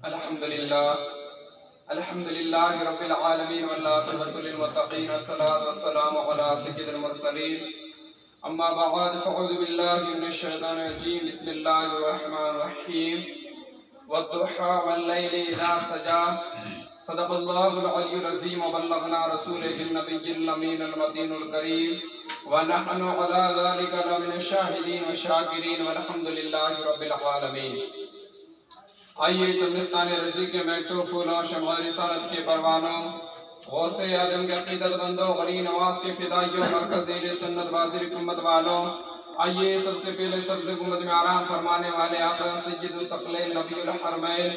الحمد للہ رب العالمین والعاقبۃ للمتقین والصلاة والسلام علی سید المرسلین اما بعد فاعوذ باللہ من الشیطان الرجیم بسم اللہ الرحمن الرحیم والضحى واللیل اذا سجى صدق اللہ العلی العظیم وبلغنا رسولہ النبی الامین المتین الکریم ونحن على ذلك لمن الشاہدین والشاکرین والحمد للہ رب العالمین۔ آئیے چمنستان رضی کے میکٹو پھولوں شمع رسالت کے پروانوں غوث آدم کے عقیدت بندوں غری نواز کے فدائیوں مرکز اہل سنت بازر امت والوں، آئیے سب سے پہلے سبز گنبد میں آرام فرمانے والے آقا سید الثقلین نبی الحرمین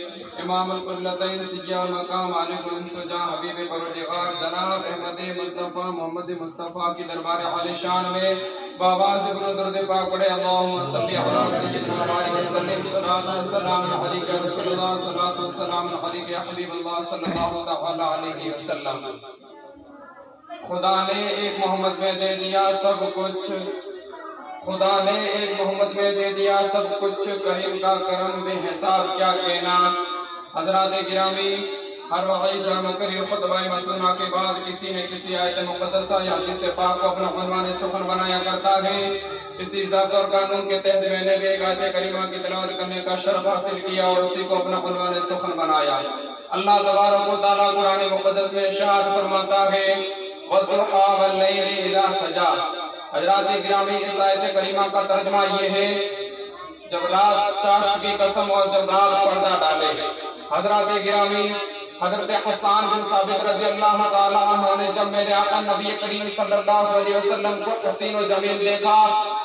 امام القبلتین سجیہ المقام علی الانسجاں حبیب پروردگار جناب احمد مصطفیٰ محمد مصطفیٰ کی دربار عالی شان میں بآواز بلند درود پاک پڑھے اللہم صلی علی سیدنا محمد وسلم صلاۃ و سلام علیک رسول اللہ صلاۃ و سلام علیک یا حبیب اللہ صلی اللہ تعالی علیہ وسلم۔ خدا نے ایک محمد میں دے دیا سب کچھ، خدا نے ایک محمد میں دے دیا سب کچھ، کریم کا کرم بے حساب کیا کہنا۔ حضرات گرامی، ہر وعیزہ مکرر خطبہ مسنونہ کے بعد کسی نے کسی آیت مقدسہ یا حدیث پاک کو اپنا عنوان سخن بنایا کرتا ہے۔ اسی ضابط اور قانون کے تحت میں نے بھی ایک آیت کریمہ کی تلاوت کرنے کا شرف حاصل کیا اور اسی کو اپنا عنوان سخن بنایا۔ اللہ تبارک و تعالیٰ قرآن مقدس میں ارشاد فرماتا ہے وَالضُّحَى وَاللَّيْلِ إِذَا سَجَى۔ حضرات گرامی، اس آیت کریمہ کا ترجمہ یہ ہے جب رات چاشت کی قسم اور جب رات پردہ ڈالے۔ حضرات گرامی، حضرت حسان بن ثابت رضی اللہ تعالیٰ عنہ نے جب میرے آقا نبی کریم صلی اللہ علیہ وسلم کو حسین و جمیل دیکھا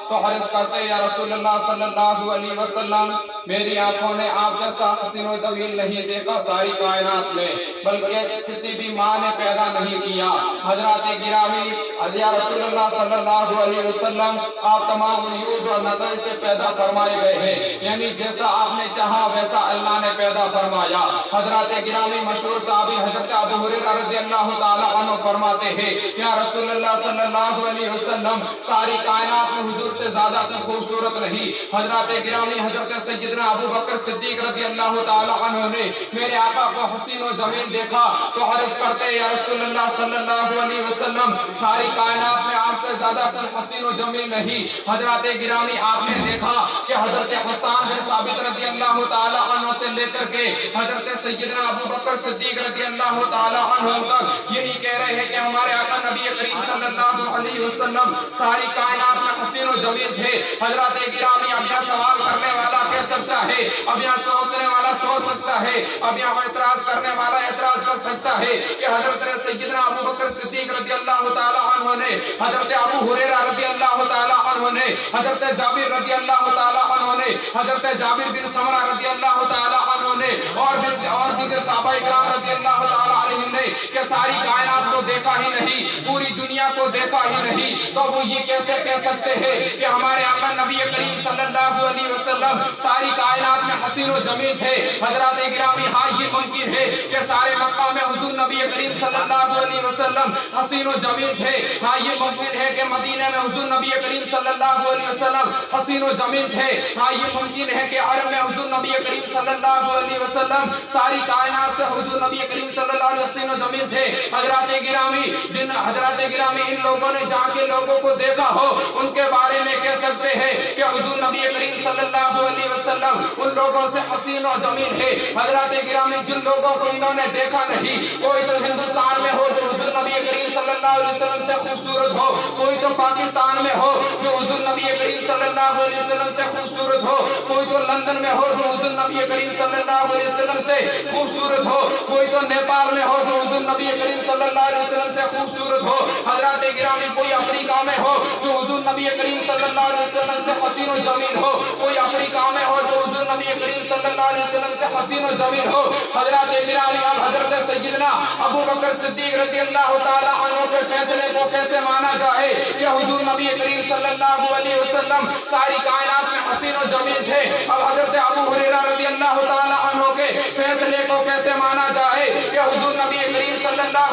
تو عرض کرتے یا رسول اللہ صلی اللہ علیہ وسلم، میری آنکھوں نے آپ جیسا حسین و جمیل نہیں دیکھا ساری کائنات میں، بلکہ کسی بھی ماں نے پیدا نہیں کیا۔ حضرات گرامی، یا رسول اللہ صلی اللہ علیہ وسلم، آپ تمام عیوز اور نقائص سے پیدا فرمائے گئے ہیں، یعنی جیسا آپ نے چاہا ویسا اللہ نے پیدا فرمایا۔ حضرات گرامی، مشہور صحابی حضرت ابو ہریرہ رضی اللہ تعالیٰ عنہ فرماتے ہیں یا رسول اللہ صلی اللہ علیہ وسلم، ساری کائنات میں حضور سے زیادہ خوبصورت نہیں۔ حضرات گرامی، حضرت سیدنا ابو بکر صدیق رضی اللہ تعالیٰ عنہ نے میرے آقا کو حسین و جمیل دیکھا تو عرض کرتے یا رسول اللہ صلی اللہ علیہ وسلم، ساری کائنات میں آپ سے زیادہ کوئی حسین و جمیل نہیں۔ حضرات گرامی، آپ نے دیکھا کہ حضرت حسان بن ثابت رضی اللہ تعالیٰ عنہ سے لے کر کے حضرت سیدنا ابو بکر صدیق رضی اللہ تعالیٰ عنہ تک یہی کہہ رہے ہیں کہ ہمارے آقا نبی کریم صلی اللہ علیہ وسلم ساری کائنات میں حسین و جمیل تھے۔ حضرات گرامی، اب یہاں سوال کرنے والا کہہ سکتا ہے، اب یہاں سوچنے والا سوچ سکتا ہے، اب یہاں اعتراض کرنے والا اعتراض کر سکتا ہے کہ حضرت سیدنا ابو بکر صدیق رضی اللہ تعالیٰ عنہ نے، حضرت ابو ہریرہ رضی اللہ تعالیٰ عنہ نے، حضرت جابر رضی اللہ تعالیٰ عنہ نے، حضرت جابر بن سمرہ رضی اللہ تعالیٰ عنہ نے اور دیگر صحابہ اکرام رضی اللہ تعالیٰ عنہم نے کہ ساری کائنات کو دیکھا ہی نہیں، پوری دنیا کو دیکھا ہی نہیں، تو وہ یہ کیسے کہہ سکتے ہیں کہ ہمارے آقا نبی کریم صلی اللہ علیہ وسلم ساری کائنات میں حسین و جمیل تھے؟ حضرات گرامی، ہاں یہ ممکن ہے کہ سارے مکہ میں حضور نبی کریم صلی اللہ علیہ وسلم حسین و جمیل تھے، ہاں یہ ممکن ہے کہ مدینہ میں حضور نبی کریم صلی اللہ علیہ وسلم حسین و جمیل تھے، ہاں یہ ممکن ہے کہ عرب میں حضور نبی کریم صلی اللہ علیہ وسلم ساری کائنات سے حضور نبی کریم صلی اللہ علیہ وسلم و جمیل تھے۔ حضرات گرامی، ان لوگوں نے جہاں کے لوگوں کو دیکھا ہو ان کے بارے میں کہہ سکتے ہیں کہ حضور نبی کریم صلی اللہ علیہ وسلم ان لوگوں سے حسین و جمیل ہے۔ حضرات گرامی، جن لوگوں کو انہوں نے دیکھا نہیں، کوئی تو ہندوستان میں ہو جو حضور نبی کریم صلی اللہ علیہ وسلم سے خوبصورت ہو، کوئی تو پاکستان میں ہو جو حضور نبی کریم صلی اللہ علیہ وسلم سے خوبصورت ہو، کوئی تو لندن میں ہو جو حضور نبی کریم صلی اللہ علیہ وسلم سے خوبصورت ہو، کوئی تو نیپال میں ہو جو حضور نبی کریم صلی اللہ علیہ وسلم سے خوبصورت ہو۔ حضرات گرامی، کوئی افریقہ میں ہو جو حضور نبی کریم صلی اللہ علیہ وسلم سے حسین و جمیل ہو، کوئی افریقہ میں ہو جو حضور نبی کریم صلی اللہ علیہ وسلم سے حسین و جمیل ہو۔ حضرات گرامی، اب حضرت سیدنا ابو بکر صدیق رضی اللہ تعالیٰ عنہ کے فیصلے کو کیسے مانا جائے کہ حضور نبی کریم صلی اللہ علیہ وسلم ساری کائنات میں حسین و جمیل تھے؟ اب حضرت ابو ہریرہ رضی اللہ تعالیٰ عنہ کے فیصلے کو کیسے مانا جائے کہ حضور نبی کریم صلی اللہ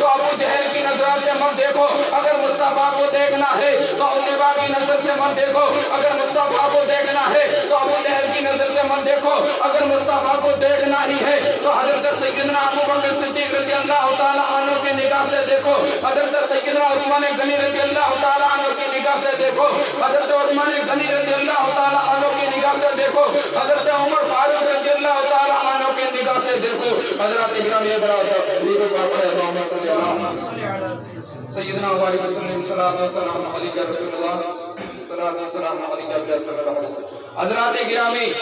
تو ابو جہل کی نظر سے مت دیکھو، اگر مصطفیٰ کو دیکھنا ہے تو عتبہ کی نظر سے مت دیکھو، اگر مصطفیٰ کو دیکھنا ہے تو ابو لہب کی نظر سے مت دیکھو، اگر مصطفیٰ کو دیکھنا ہی ہے تو حضرت سیدنا ابو بکر صدیق رضی اللہ تعالیٰ عنہ کی نگاہ سے دیکھو، حضرت سیدنا عثمان غنی رضی اللہ تعالیٰ عنہ کی نگاہ سے دیکھو، حضرت عثمان غنی رضی اللہ تعالیٰ عنہ کی نگاہ سے دیکھو، حضرت عمر فاروق رضی اللہ تعالیٰ عنہ کی نگاہ سے دیکھو۔ حضرات اکرام یہ برادر حبیب پاک اللہم صلی اللہ سیدنا و علیہ وسلم صلاۃ و سلام علیہ رسول اللہ صلاۃ و سلام علیہ صلی اللہ علیہ وسلم۔ حضرات گرامی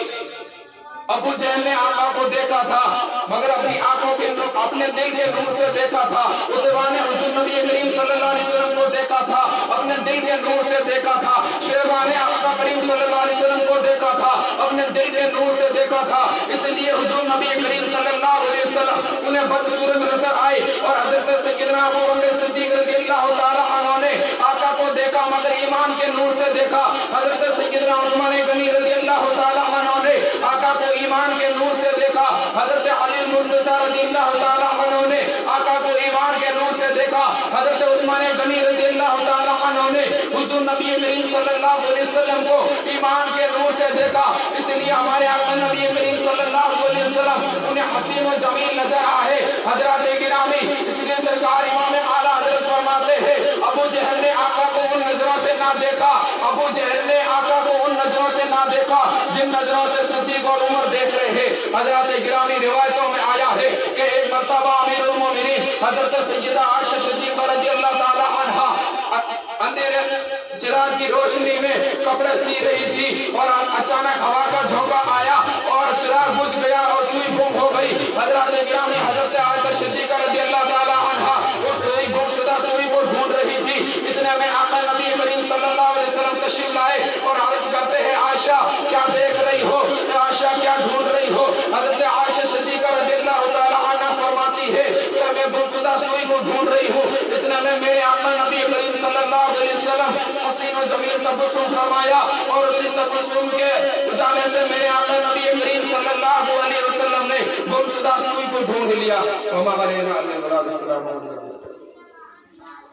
ابو جہل نے آقا کو دیکھا تھا مگر اپنی آنکھوں کے اپنے دل کے نور سے دیکھا تھا، عتبہ نے حضور نبی کریم صلی اللہ علیہ وسلم کو دیکھا تھا، اپنے دل کے نور سے دیکھا تھا، شیبہ نے آقا کریم صلی اللہ علیہ وسلم کو دیکھا تھا، اپنے دل کے نور سے دیکھا تھا، اس لیے حضور نبی کریم صلی اللہ علیہ وسلم انہیں بدصورت نظر آئے اور حضرت سیدنا ابو بکر صدیق رضی اللہ تعالیٰ عنہ نے آقا کو دیکھا مگر ایمان کے نور سے دیکھا، حضرت سیدنا عثمان غنی رضی اللہ تعالیٰ عنہ نے آقا کو ایمان کے نور سے دیکھا، حضرت علی المرتضیٰ رضی اللہ تعالیٰ عنہ نے آقا کو ایمان کے نور سے دیکھا، حضرت عثمان غنی رضی اللہ تعالیٰ عنہ نے حضور نبی کریم صلی اللہ علیہ وسلم کو ایمان کے نور سے دیکھا، اس لیے ہمارے آقا نبی کریم صلی اللہ علیہ وسلم انہیں حسین و جمیل نظر آئے۔ حضرات گرامی اس لیے سرکار امام اعلیٰ حضرت فرماتے ہیں ابو جہل نے آقا کو ان نظروں سے نہ دیکھا، ابو جہل نے آقا کو ان نظروں سے نہ دیکھا جن نظروں سے صدیق اور عمر دیکھ رہے ہیں۔ حضرات گرامی روایتوں میں آیا ہے کہ ایک مرتبہ امیر المومنین حضرت سیدہ عائشہ صدیقہ رضی اللہ تعالی عنہا اندھیرے چراغ کی روشنی میں کپڑے سی رہی تھی اور اچانک ہوا کا جھونکا آیا اور چراغ بجھ گیا اور سوئی گم ہو گئی۔ حضرات گرامی حضرت عائشہ صدیقہ رضی اللہ تعالی عنہا اس سوئی گم شدہ سوئی کو ڈھونڈ رہی تھی، اتنے میں آقا نبی کریم صلی اللہ علیہ وسلم تشریف لائے اور عرض کرتے ہیں عائشہ کیا دیکھ رہی ہو، عائشہ کیا ڈھونڈ رہی ہو؟ حضرت عائشہ صدیقہ رضی اللہ تعالی عنہا فرماتی ہے کہ میں گم شدہ سوئی کو ڈھونڈ رہی ہوں، اتنے میں میرے آقا نبی کریم صلی اللہ علیہ وسلم حسین و جمیل تبسم فرمایا اور اسی تبسم کے اجالے سے میرے آقا نبی کریم صلی اللہ علیہ وسلم نے گم شدہ سوئی کو ڈھونڈ لیا۔ وما علینا الا البلاغ۔ السلام علیکم۔